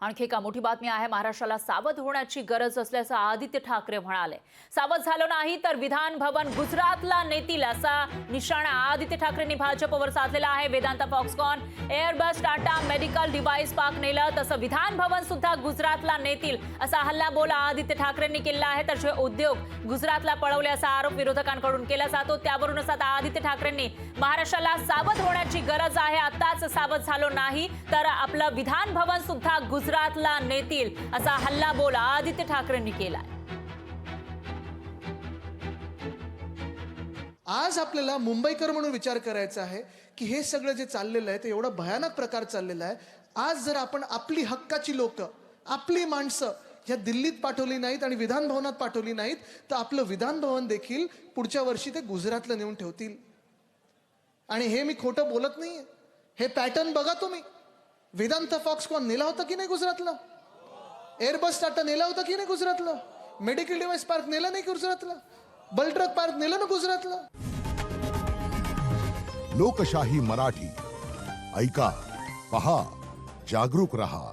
आणखी एका मोठी बातमी आहे। महाराष्ट्राला सावध होण्याची गरज असल्याचं आदित्य ठाकरे म्हणाले। सावध झालो नाही तर विधान भवन गुजरातला नेतील असा निशाणा आदित्य ठाकरेंनी भाजपवर साधलेला आहे। Vedanta Foxconn, Airbus, Tata medical device park नेलं तसं विधान भवन सुद्धा गुजरातला नेतील असा हल्लाबोल आदित्य ठाकरेंनी केला आहे। तर जे उद्योग गुजरातला पळवले असा आरोप विरोधकांकडून केला जातो, त्यावरूनच आता आदित्य ठाकरेंनी महाराष्ट्राला सावध होण्याची गरज आहे। आताच सावध झालो नाही तर आपलं विधान भवन सुद्धा गुजरातला नेतील असा हल्लाबोल आदित्य ठाकरेंनी केलाय। आज आपल्याला मुंबईकर म्हणून विचार करायचा आहे की हे सगळं जे चाललेलं आहे ते एवढा भयानक प्रकार चाललेला आहे। आज जर आपण आपली हक्काची लोक, आपली माणसं ह्या दिल्लीत पाठवली नाहीत आणि विधान भवनात पाठवली नाहीत तर आपलं विधान भवन देखील पुढच्या वर्षी ते गुजरातला नेऊन ठेवतील। आणि हे मी खोटं बोलत नाहीये, हे पॅटर्न बघा तुम्ही। वेदांत फॉक्सकॉन नेला होता की नाही गुजरातला? एअरबस टाटा नेला होता की नाही गुजरातला? मेडिकल डिव्हाइस पार्क नेला नाही गुजरातला? बलट्रक पार्क नेला ना गुजरातला? लोकशाही मराठी ऐका, पहा, जागरूक रहा।